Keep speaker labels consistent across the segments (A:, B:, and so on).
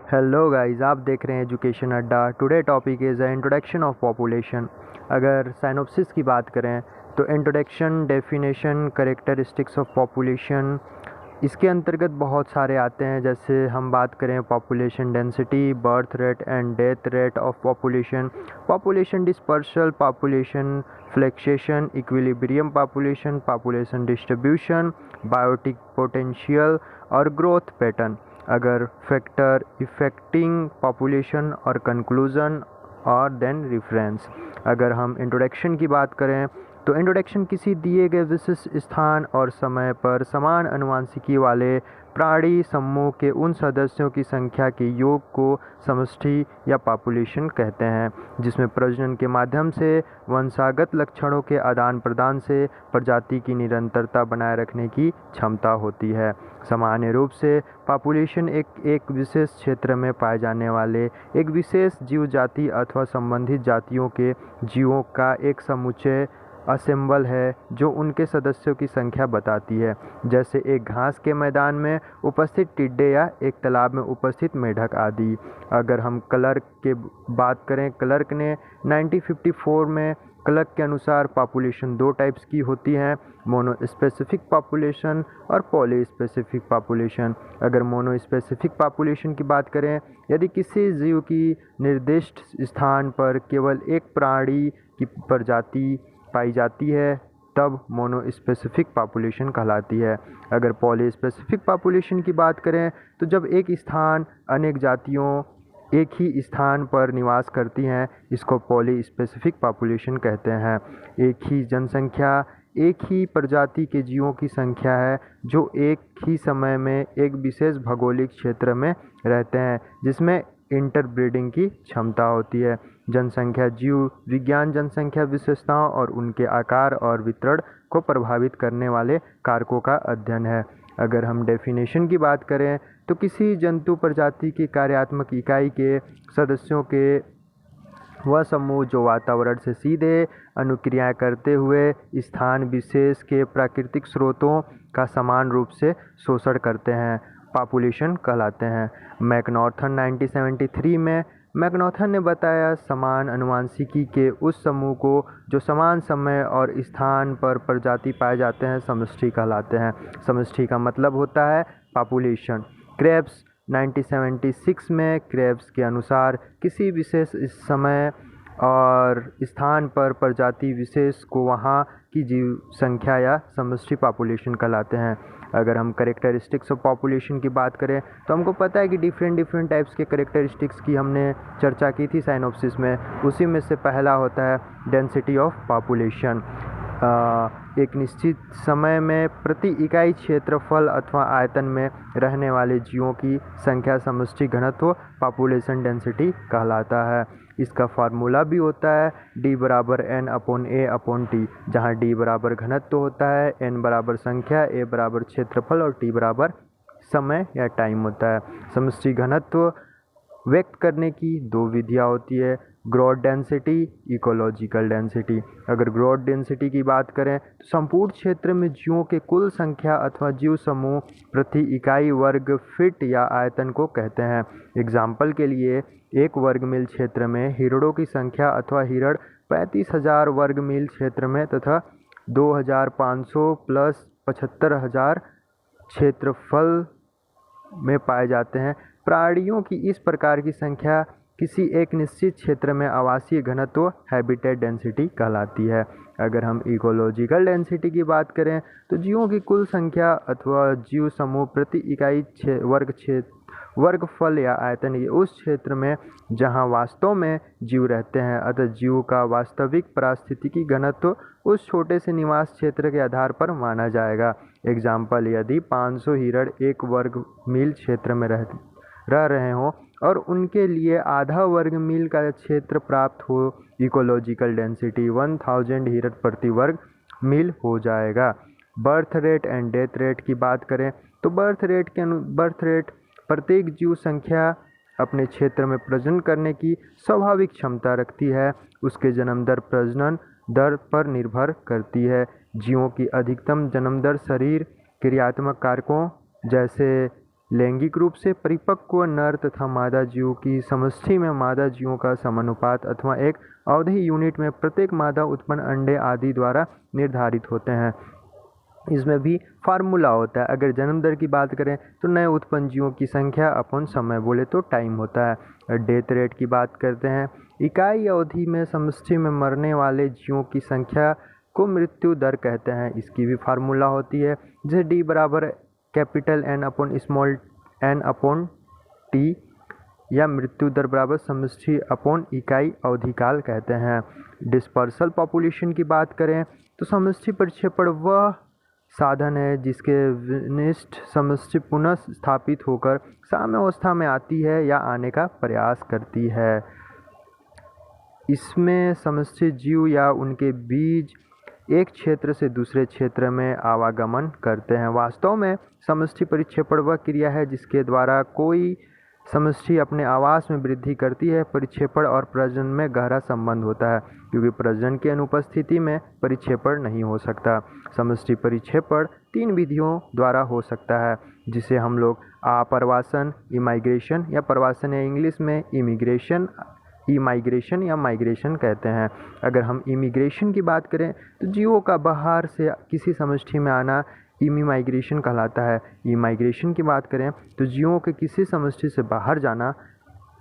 A: Hello guys, आप देख रहे हैं एजुकेशन अड्डा। Today topic is introduction of population. अगर साइनोप्सिस की बात करें तो introduction, definition, characteristics of population, इसके अंतर्गत बहुत सारे आते हैं। जैसे हम बात करें population density, birth rate and death rate of population, population dispersal, population fluctuation, equilibrium population, population distribution, biotic potential और ग्रोथ पैटर्न। अगर फैक्टर इफेक्टिंग पॉपुलेशन और कंक्लूजन और देन रेफरेंस। अगर हम इंट्रोडक्शन की बात करें तो इंट्रोडक्शन किसी दिए गए विशिष्ट स्थान और समय पर समान आनुवंशिकी वाले प्राणी समूह के उन सदस्यों की संख्या के योग को समष्टि या पॉपुलेशन कहते हैं, जिसमें प्रजनन के माध्यम से वंशागत लक्षणों के आदान प्रदान से प्रजाति की निरंतरता बनाए रखने की क्षमता होती है। सामान्य रूप से पॉपुलेशन एक विशेष क्षेत्र में पाए जाने वाले एक विशेष जीव जाति अथवा संबंधित जातियों के जीवों का एक समुच्चय असेंबल है जो उनके सदस्यों की संख्या बताती है, जैसे एक घास के मैदान में उपस्थित टिड्डे या एक तालाब में उपस्थित मेढक आदि। अगर हम क्लर्क के बात करें, क्लर्क ने 1954 में क्लर्क के अनुसार पॉपुलेशन दो टाइप्स की होती हैं, मोनो स्पेसिफिक पॉपुलेशन और पॉली स्पेसिफिक पॉपुलेशन। अगर मोनो स्पेसिफिक पॉपुलेशन की बात करें, यदि किसी जीव की निर्दिष्ट स्थान पर केवल एक प्राणी की प्रजाति पाई जाती है तब मोनो स्पेसिफिक पॉपुलेशन कहलाती है। अगर पॉली स्पेसिफिक पॉपुलेशन की बात करें तो जब एक स्थान अनेक जातियों एक ही स्थान पर निवास करती हैं, इसको पॉली स्पेसिफिक पॉपुलेशन कहते हैं। एक ही जनसंख्या एक ही प्रजाति के जीवों की संख्या है जो एक ही समय में एक विशेष भौगोलिक क्षेत्र में रहते हैं, जिसमें इंटरब्रीडिंग की क्षमता होती है। जनसंख्या जीव विज्ञान जनसंख्या विशेषताओं और उनके आकार और वितरण को प्रभावित करने वाले कारकों का अध्ययन है। अगर हम डेफिनेशन की बात करें तो किसी जंतु प्रजाति की कार्यात्मक इकाई के सदस्यों के वह समूह जो वातावरण से सीधे अनुक्रियाएं करते हुए स्थान विशेष के प्राकृतिक स्रोतों का समान रूप से शोषण करते हैं, पॉपुलेशन कहलाते हैं। मैकनॉर्थन 1973 में मैकनॉर्थन ने बताया समान आनुवंशिकी के उस समूह को जो समान समय और स्थान पर प्रजाति पाए जाते हैं समष्टि कहलाते हैं। समष्टि का मतलब होता है पॉपुलेशन। क्रेब्स 1976 में क्रेब्स के अनुसार किसी विशेष समय और स्थान पर प्रजाति विशेष को वहाँ की जीव संख्या या समष्टि पॉपुलेशन कहलाते हैं। अगर हम कैरेक्टरिस्टिक्स ऑफ पॉपुलेशन की बात करें तो हमको पता है कि डिफरेंट टाइप्स के कैरेक्टरिस्टिक्स की हमने चर्चा की थी साइनोप्सिस में। उसी में से पहला होता है डेंसिटी ऑफ पॉपुलेशन। एक निश्चित समय में प्रति इकाई क्षेत्रफल अथवा आयतन में रहने वाले जीवों की संख्या समष्टि घनत्व पॉपुलेशन डेंसिटी कहलाता है। इसका फार्मूला भी होता है D बराबर N/A/T, जहाँ D बराबर घनत्व होता है, N बराबर संख्या, A बराबर क्षेत्रफल और T बराबर समय या टाइम होता है। समष्टि घनत्व व्यक्त करने की दो विधियाँ होती है, ग्रोथ डेंसिटी, इकोलॉजिकल डेंसिटी। अगर ग्रोथ डेंसिटी की बात करें तो संपूर्ण क्षेत्र में जीवों के कुल संख्या अथवा जीव समूह प्रति इकाई वर्ग फीट या आयतन को कहते हैं। एग्जाम्पल के लिए एक वर्ग मील क्षेत्र में हिरणों की संख्या अथवा हिरण 35,000 वर्ग मील क्षेत्र में तथा 2,500 प्लस 75,000 क्षेत्रफल में पाए जाते हैं। प्राणियों की इस प्रकार की संख्या किसी एक निश्चित क्षेत्र में आवासीय घनत्व हैबिटेट डेंसिटी कहलाती है। अगर हम इकोलॉजिकल डेंसिटी की बात करें तो जीवों की कुल संख्या अथवा जीव समूह प्रति इकाई वर्गफल या आयतन ये उस क्षेत्र में जहां वास्तव में जीव रहते हैं, अतः जीव का वास्तविक पारिस्थितिकी घनत्व उस छोटे से निवास क्षेत्र के आधार पर माना जाएगा। एग्जाम्पल, यदि 500 हिरण एक वर्ग मील क्षेत्र में रह रहे हों और उनके लिए आधा वर्ग मील का क्षेत्र प्राप्त हो, इकोलॉजिकल डेंसिटी 1000 हिरण प्रति वर्ग मील हो जाएगा। Birth rate and death rate की बात करें तो बर्थ रेट प्रत्येक जीव संख्या अपने क्षेत्र में प्रजनन करने की स्वाभाविक क्षमता रखती है। उसके जन्म दर प्रजनन दर पर निर्भर करती है। जीवों की अधिकतम जन्म दर शरीर क्रियात्मक कारकों जैसे लैंगिक रूप से परिपक्व नर तथा मादा जीवों की समष्टि में मादा जीवों का समानुपात अथवा एक अवधि यूनिट में प्रत्येक मादा उत्पन्न अंडे आदि द्वारा निर्धारित होते हैं। इसमें भी फार्मूला होता है। अगर जन्म दर की बात करें तो नए उत्पन्न जीवों की संख्या अपन समय बोले तो टाइम होता है। डेथ रेट की बात करते हैं, इकाई अवधि में समष्टि में मरने वाले जीवों की संख्या को मृत्यु दर कहते हैं। इसकी भी फार्मूला होती है, जैसे डी बराबर capital N upon small n upon t, या मृत्यु दर बराबर समष्टि अपॉन इकाई अवधिकाल कहते हैं। डिस्पर्सल पॉपुलेशन की बात करें तो समष्टि प्रक्षेपण वह साधन है जिसके विनिष्ट समष्टि पुनः स्थापित होकर साम्यावस्था में आती है या आने का प्रयास करती है। इसमें समष्टि जीव या उनके बीज एक क्षेत्र से दूसरे क्षेत्र में आवागमन करते हैं। वास्तव में समष्टि परिक्षेपण वह क्रिया है जिसके द्वारा कोई समष्टि अपने आवास में वृद्धि करती है। परिक्षेपण और प्रजनन में गहरा संबंध होता है, क्योंकि प्रजनन की अनुपस्थिति में परिक्षेपण नहीं हो सकता। समष्टि परिक्षेपण 3 विधियों द्वारा हो सकता है, जिसे हम लोग आप्रवासन, इमाइग्रेशन या प्रवासन या इंग्लिश में इमाइग्रेशन या माइग्रेशन कहते हैं। अगर हम इमिग्रेशन की बात करें तो जीवों का बाहर से किसी समष्टि में आना इमिग्रेशन कहलाता है। इमाइग्रेशन की बात करें तो जीवों के किसी समष्टि से बाहर जाना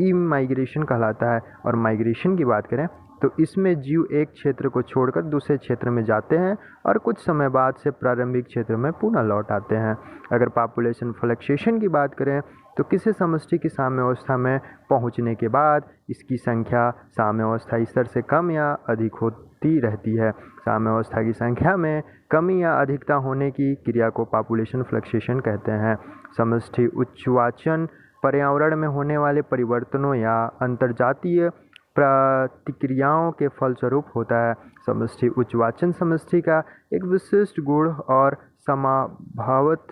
A: इमाइग्रेशन कहलाता है। और माइग्रेशन की बात करें तो इसमें जीव एक क्षेत्र को छोड़कर दूसरे क्षेत्र में जाते हैं और कुछ समय बाद से प्रारंभिक क्षेत्र में पुनः लौट आते हैं। अगर पॉपुलेशन फ्लक्चुएशन की बात करें तो किसी समष्टि की साम्यावस्था में पहुंचने के बाद इसकी संख्या साम्यावस्था स्तर से कम या अधिक होती रहती है। साम्यावस्था की संख्या में कमी या अधिकता होने की क्रिया को पॉपुलेशन फ्लक्चुएशन कहते हैं। समष्टि उच्चवाचन पर्यावरण में होने वाले परिवर्तनों या अंतर्जातीय प्रतिक्रियाओं के फलस्वरूप होता है। समष्टि उच्चवाचन समष्टि का एक विशिष्ट गुण और समाभावत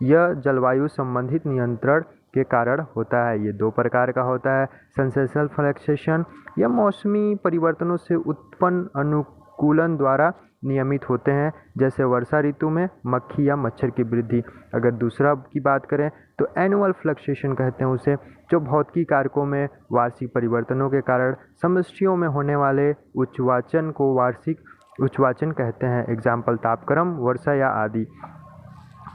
A: यह जलवायु संबंधित नियंत्रण के कारण होता है। ये 2 प्रकार का होता है। सेंसेशनल फ्लक्चुएशन यह मौसमी परिवर्तनों से उत्पन्न अनुकूलन द्वारा नियमित होते हैं, जैसे वर्षा ऋतु में मक्खी या मच्छर की वृद्धि। अगर दूसरा की बात करें तो एनुअल फ्लक्चुएशन कहते हैं उसे, जो भौतिकी कारकों में वार्षिक परिवर्तनों के कारण समष्टियों में होने वाले उच्चवाचन को वार्षिक उच्चवाचन कहते हैं। एग्जाम्पल तापक्रम, वर्षा या आदि।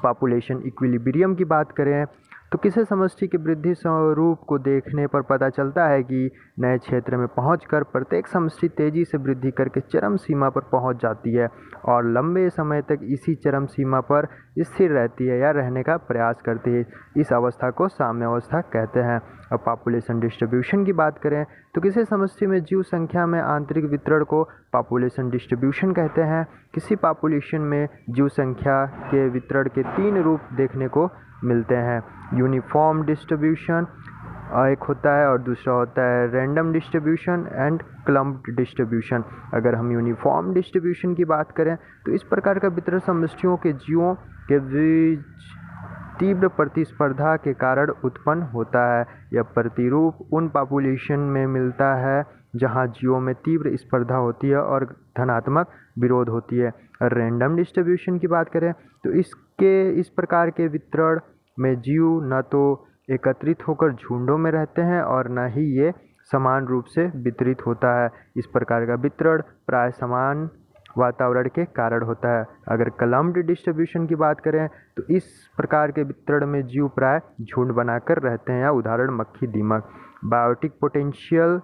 A: पॉपुलेशन इक्विलिब्रियम की बात करें तो किसी समष्टि के वृद्धि स्वरूप को देखने पर पता चलता है कि नए क्षेत्र में पहुंचकर प्रत्येक समष्टि तेजी से वृद्धि करके चरम सीमा पर पहुंच जाती है और लंबे समय तक इसी चरम सीमा पर स्थिर रहती है या रहने का प्रयास करती है। इस अवस्था को साम्यावस्था कहते हैं। अब पॉपुलेशन डिस्ट्रीब्यूशन की बात करें तो किसी समष्टि में जीव संख्या में आंतरिक वितरण को पॉपुलेशन डिस्ट्रीब्यूशन कहते हैं। किसी पॉपुलेशन में जीव संख्या के वितरण के 3 रूप देखने को मिलते हैं। यूनिफॉर्म डिस्ट्रीब्यूशन एक होता है और दूसरा होता है रैंडम डिस्ट्रीब्यूशन एंड क्लम्प्ड डिस्ट्रीब्यूशन। अगर हम यूनिफॉर्म डिस्ट्रीब्यूशन की बात करें तो इस प्रकार का वितरण समष्टियों के जीवों के बीच तीव्र प्रतिस्पर्धा के कारण उत्पन्न होता है। यह प्रतिरूप उन पॉपुलेशन में मिलता है जहां जीवों में तीव्र स्पर्धा होती है और धनात्मक विरोध होती है। रैंडम डिस्ट्रीब्यूशन की बात करें तो इस प्रकार के वितरण में जीव न तो एकत्रित होकर झुंडों में रहते हैं और न ही ये समान रूप से वितरित होता है। इस प्रकार का वितरण प्राय समान वातावरण के कारण होता है। अगर क्लम्प्ड डिस्ट्रीब्यूशन की बात करें तो इस प्रकार के वितरण में जीव प्राय झुंड बनाकर रहते हैं, या उदाहरण मक्खी, दीमक। बायोटिक पोटेंशियल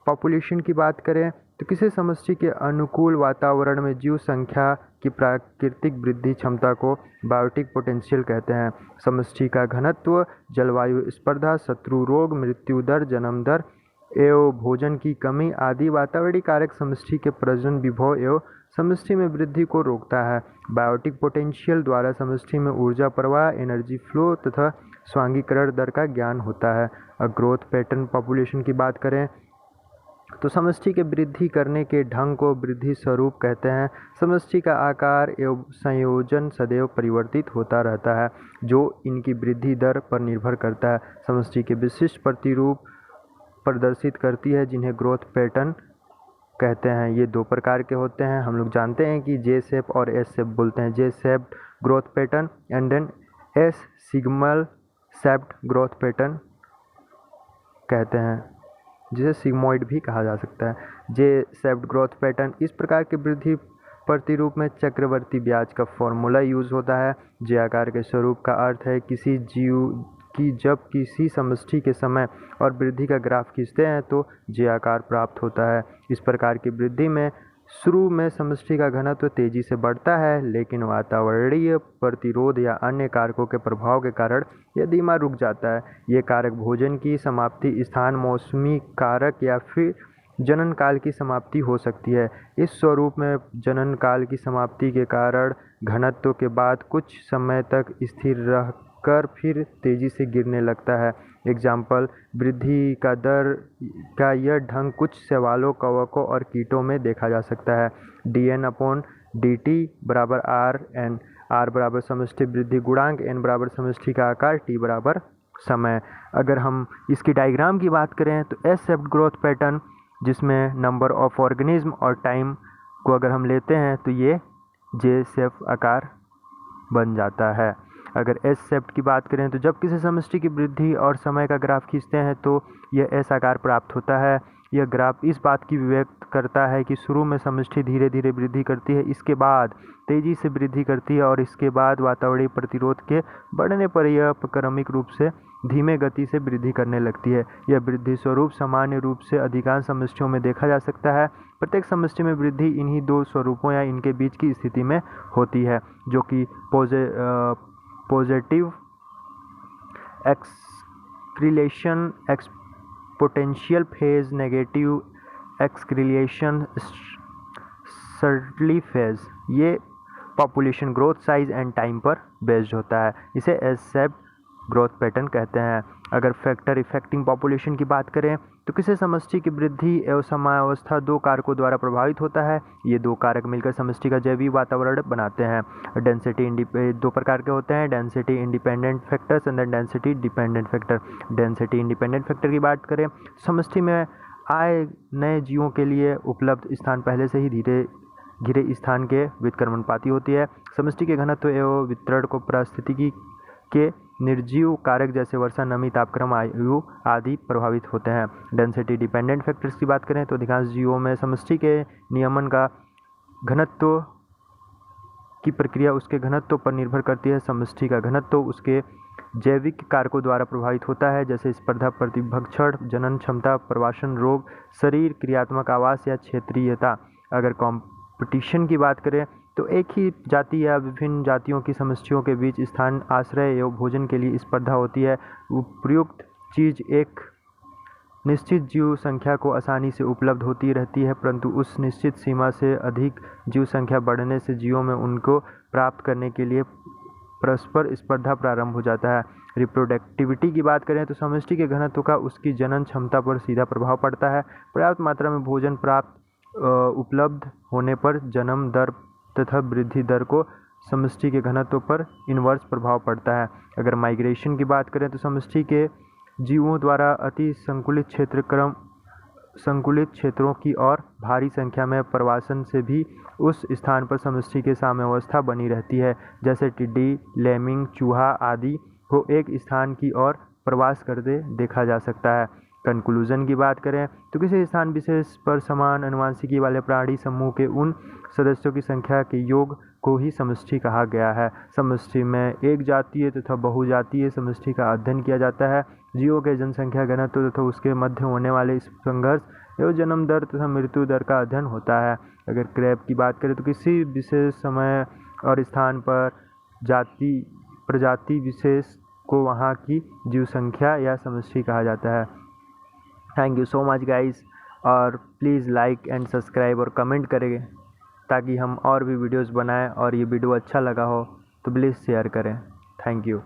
A: पॉपुलेशन की बात करें तो किसी समष्टि के अनुकूल वातावरण में जीव संख्या की प्राकृतिक वृद्धि क्षमता को बायोटिक पोटेंशियल कहते हैं। समष्टि का घनत्व, जलवायु स्पर्धा, शत्रु रोग, मृत्यु दर, जन्म दर एवं भोजन की कमी आदि वातावरणीय कारक समष्टि के प्रजनन विभव एवं समष्टि में वृद्धि को रोकता है। बायोटिक पोटेंशियल द्वारा समष्टि में ऊर्जा प्रवाह, एनर्जी फ्लो तथा स्वांगीकरण दर का ज्ञान होता है। और ग्रोथ पैटर्न पॉपुलेशन की बात करें तो समष्टि के वृद्धि करने के ढंग को वृद्धि स्वरूप कहते हैं। समष्टि का आकार एवं संयोजन सदैव परिवर्तित होता रहता है, जो इनकी वृद्धि दर पर निर्भर करता है। समष्टि के विशिष्ट प्रतिरूप प्रदर्शित करती है, जिन्हें ग्रोथ पैटर्न कहते हैं। ये 2 प्रकार के होते हैं। हम लोग जानते हैं कि जे शेप और एस शेप बोलते हैं। J shape growth pattern and then S sigmoid shaped growth pattern कहते हैं, जिसे सिग्मोइड भी कहा जा सकता है। जे शेप्ड ग्रोथ पैटर्न, इस प्रकार के वृद्धि प्रतिरूप में चक्रवर्ती ब्याज का फॉर्मूला यूज होता है। जे आकार के स्वरूप का अर्थ है किसी जीव की जब किसी समष्टि के समय और वृद्धि का ग्राफ खींचते हैं तो जे आकार प्राप्त होता है। इस प्रकार की वृद्धि में शुरू में समष्टि का घनत्व तेजी से बढ़ता है, लेकिन वातावरणीय प्रतिरोध या अन्य कारकों के प्रभाव के कारण यह धीमा रुक जाता है। ये कारक भोजन की समाप्ति, स्थान, मौसमी कारक या फिर जनन काल की समाप्ति हो सकती है। इस स्वरूप में जनन काल की समाप्ति के कारण घनत्व के बाद कुछ समय तक स्थिर रहकर फिर तेजी से गिरने लगता है। एग्जाम्पल, वृद्धि का दर का यह ढंग कुछ शैवालों, कवकों और कीटों में देखा जा सकता है। dn/dt बराबर rn, r बराबर समष्टि वृद्धि गुणांक, n बराबर समष्टि का आकार, t बराबर समय। अगर हम इसकी डायग्राम की बात करें तो एस शेप्ड ग्रोथ पैटर्न, जिसमें नंबर ऑफ ऑर्गेनिज्म और टाइम को अगर हम लेते हैं तो ये जे शेप आकार बन जाता है। अगर एस शेप्ड की बात करें तो जब किसी समष्टि की वृद्धि और समय का ग्राफ खींचते हैं तो यह एस आकार प्राप्त होता है। यह ग्राफ इस बात की व्यक्त करता है कि शुरू में समष्टि धीरे धीरे वृद्धि करती है, इसके बाद तेजी से वृद्धि करती है और इसके बाद वातावरणीय प्रतिरोध के बढ़ने पर यह क्रमिक रूप से धीमे गति से वृद्धि करने लगती है। यह वृद्धि स्वरूप सामान्य रूप से अधिकांश समष्टियों में देखा जा सकता है। प्रत्येक समष्टि में वृद्धि इन्हीं दो स्वरूपों या इनके बीच की स्थिति में होती है, जो कि positive acceleration exponential phase, negative acceleration certainly phase. ये population growth size and time पर बेस्ड होता है। इसे एस शेप्ड ग्रोथ पैटर्न कहते हैं। अगर फैक्टर इफेक्टिंग पॉपुलेशन की बात करें तो किसी समष्टि की वृद्धि एवं समयावस्था दो कारकों द्वारा प्रभावित होता है। ये दो कारक मिलकर समष्टि का जैविक वातावरण बनाते हैं। डेंसिटी दो प्रकार के होते हैं, density independent factors and density dependent factor. Density independent factor की बात करें, समष्टि में आए नए जीवों के लिए उपलब्ध स्थान पहले से ही धीरे घिरे स्थान के व्युत्क्रमणपाती होती है। समष्टि के घनत्व एवं वितरण को पारिस्थितिकी के निर्जीव कारक जैसे वर्षा, नमी, तापक्रम, आयु आदि प्रभावित होते हैं। डेंसिटी डिपेंडेंट फैक्टर्स की बात करें तो अधिकांश जीवों में समष्टि के नियमन का घनत्व की प्रक्रिया उसके घनत्व पर निर्भर करती है। समष्टि का घनत्व उसके जैविक कारकों द्वारा प्रभावित होता है, जैसे स्पर्धा, प्रतिभक्षण, जनन क्षमता, प्रवासन रोग, शरीर क्रियात्मक आवास या क्षेत्रीयता। अगर कॉम्पिटिशन की बात करें तो एक ही जाति या विभिन्न जातियों की समष्टियों के बीच स्थान, आश्रय एवं भोजन के लिए स्पर्धा होती है। उपयुक्त चीज एक निश्चित जीव संख्या को आसानी से उपलब्ध होती रहती है, परंतु उस निश्चित सीमा से अधिक जीव संख्या बढ़ने से जीवों में उनको प्राप्त करने के लिए परस्पर स्पर्धा प्रारंभ हो जाता है। रिप्रोडक्टिविटी की बात करें तो समष्टि के घनत्व का उसकी जनन क्षमता पर सीधा प्रभाव पड़ता है। पर्याप्त मात्रा में भोजन उपलब्ध होने पर जन्म दर तथा वृद्धि दर को समष्टि के घनत्व पर इन्वर्स प्रभाव पड़ता है। अगर माइग्रेशन की बात करें तो समष्टि के जीवों द्वारा अति संकुलित क्षेत्रों की और भारी संख्या में प्रवासन से भी उस स्थान पर समष्टि के साम्यावस्था बनी रहती है, जैसे टिड्डी, लेमिंग, चूहा आदि को एक स्थान की ओर प्रवास करते देखा जा सकता है। कंक्लूजन की बात करें तो किसी स्थान विशेष पर समान अनुवांशिकी वाले प्राणी समूह के उन सदस्यों की संख्या के योग को ही समष्टि कहा गया है। समष्टि में एक जातीय तथा बहुजातीय समष्टि का अध्ययन किया जाता है। जीवों के जनसंख्या घनत्व तथा उसके मध्य होने वाले संघर्ष एवं जन्म दर तथा मृत्यु दर का अध्ययन होता है। अगर क्रैब की बात करें तो किसी विशेष समय और स्थान पर प्रजाति विशेष को वहाँ की जीव संख्या या समष्टि कहा जाता है। Thank you so much guys, और प्लीज़ लाइक एंड सब्सक्राइब और कमेंट करें ताकि हम और भी वीडियोस बनाएं, और ये वीडियो अच्छा लगा हो तो प्लीज़ शेयर करें। Thank you.